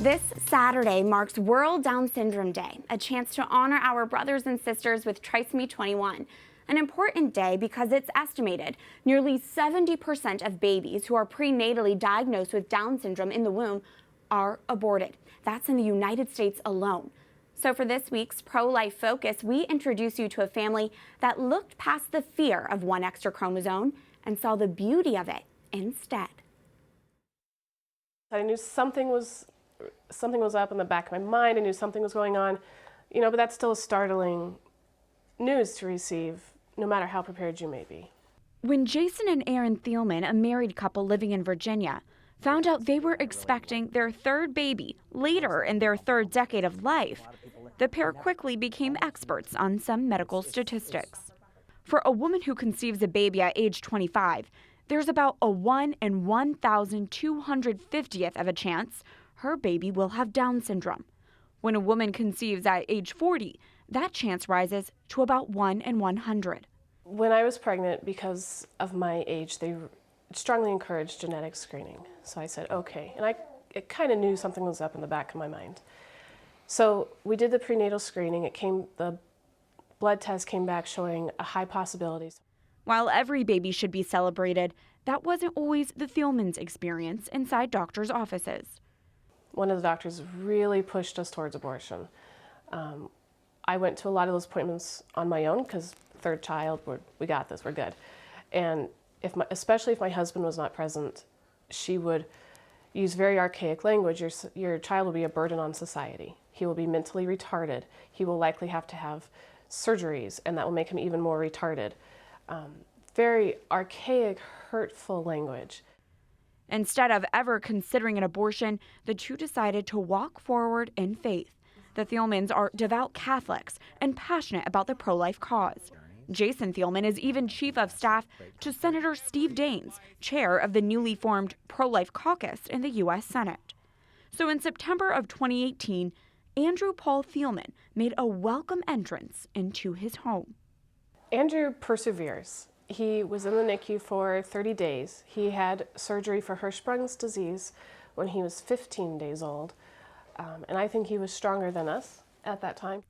This Saturday marks World Down Syndrome Day, a chance to honor our brothers and sisters with Trisomy 21. An important day because it's estimated nearly 70% of babies who are prenatally diagnosed with Down syndrome in the womb are aborted. That's in the United States alone. So for this week's Pro-Life Focus, we introduce you to a family that looked past the fear of one extra chromosome and saw the beauty of it instead. I knew something was up in the back of my mind. I knew something was going on, but that's still startling news to receive, no matter how prepared you may be. When Jason and Erin Thielman, a married couple living in Virginia, found out they were expecting their third baby later in their third decade of life, the pair quickly became experts on some medical statistics. For a woman who conceives a baby at age 25, there's about a 1 in 1,250th of a chance her baby will have Down syndrome. When a woman conceives at age 40, that chance rises to about 1 in 100. When I was pregnant, because of my age, they strongly encouraged genetic screening. So I said, okay. And I kind of knew something was up in the back of my mind. So we did the prenatal screening. The blood test came back showing a high possibility. While every baby should be celebrated, that wasn't always the Thielmans' experience inside doctors' offices. One of the doctors really pushed us towards abortion. I went to a lot of those appointments on my own because third child, we got this, we're good. And especially if my husband was not present, she would use very archaic language. Your child will be a burden on society. He will be mentally retarded. He will likely have to have surgeries, and that will make him even more retarded. Very archaic, hurtful language. Instead of ever considering an abortion, the two decided to walk forward in faith. The Thielmans are devout Catholics and passionate about the pro-life cause. Jason Thielman is even chief of staff to Senator Steve Daines, chair of the newly formed pro-life caucus in the U.S. Senate. So in September of 2018, Andrew Paul Thielman made a welcome entrance into his home. Andrew perseveres. He was in the NICU for 30 days. He had surgery for Hirschsprung's disease when he was 15 days old. And I think he was stronger than us at that time.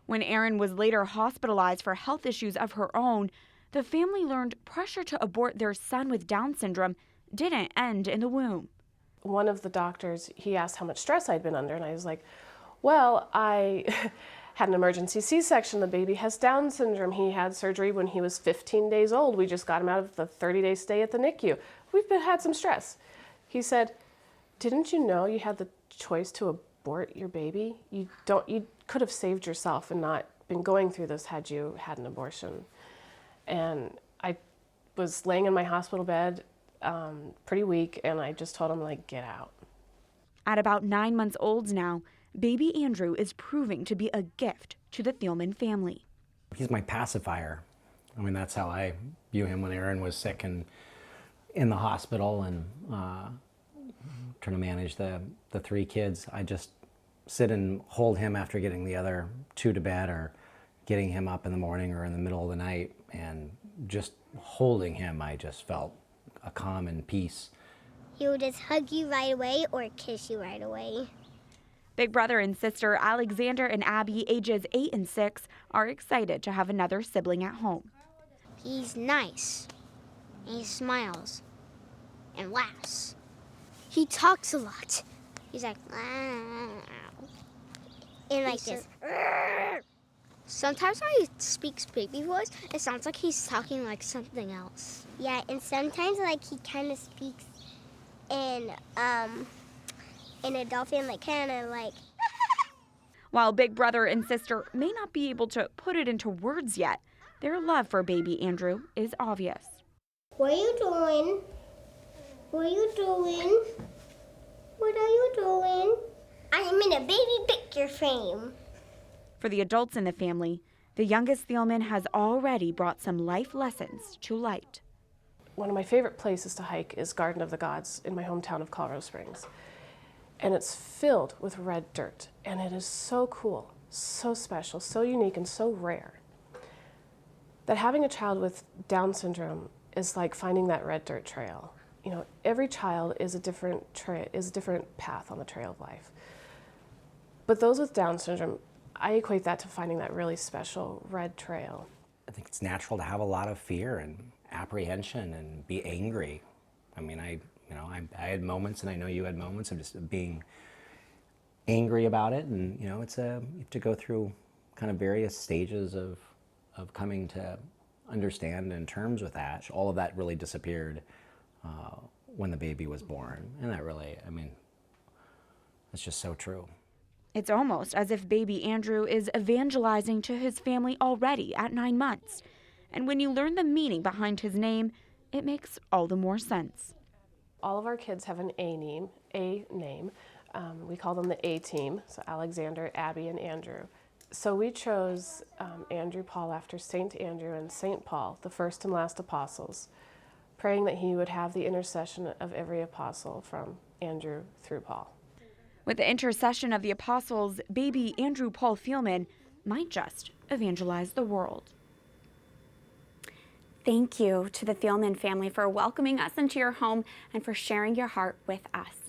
When Erin was later hospitalized for health issues of her own, the family learned pressure to abort their son with Down syndrome didn't end in the womb. One of the doctors, he asked how much stress I'd been under, and I was like, well, I had an emergency C-section. The baby has Down syndrome. He had surgery when he was 15 days old. We just got him out of the 30-day stay at the NICU. We've had some stress. He said, didn't you know you had the choice to abort your baby? You could have saved yourself and not been going through this had you had an abortion. And I was laying in my hospital bed, pretty weak, and I just told him, get out. At about 9 months old now, baby Andrew is proving to be a gift to the Thielman family. He's my pacifier. I mean, that's how I view him when Erin was sick and in the hospital and trying to manage the three kids. I just sit and hold him after getting the other two to bed or getting him up in the morning or in the middle of the night, and just holding him, I just felt a calm and peace. He will just hug you right away or kiss you right away. Big brother and sister Alexander and Abby, ages 8 and 6, are excited to have another sibling at home. He's nice, and he smiles and laughs. He talks a lot. He's like, and like this. Sometimes when he speaks baby voice, it sounds like he's talking like something else. Yeah, and sometimes he kind of speaks in a dolphin, kind of like. While big brother and sister may not be able to put it into words yet, their love for baby Andrew is obvious. What are you doing? What are you doing? What are you doing? I am in a baby picture frame. For the adults in the family, the youngest Thielman has already brought some life lessons to light. One of my favorite places to hike is Garden of the Gods in my hometown of Colorado Springs. And it's filled with red dirt, and it is so cool, so special, so unique, and so rare that having a child with Down syndrome is like finding that red dirt trail. you know, every child is a different path on the trail of life. But those with Down syndrome, I equate that to finding that really special red trail. I think it's natural to have a lot of fear and apprehension and be angry. I mean, I had moments, and I know you had moments of just being angry about it, and you know, you have to go through kind of various stages of coming to understand and terms with that. All of that really disappeared when the baby was born, and that really, I mean, it's just so true. It's almost as if baby Andrew is evangelizing to his family already at 9 months. And when you learn the meaning behind his name, it makes all the more sense. All of our kids have an A name. We call them the A team, so Alexander, Abby, and Andrew. So we chose Andrew Paul after St. Andrew and St. Paul, the first and last apostles, praying that he would have the intercession of every apostle from Andrew through Paul. With the intercession of the apostles, baby Andrew Paul Fielman might just evangelize the world. Thank you to the Fielman family for welcoming us into your home and for sharing your heart with us.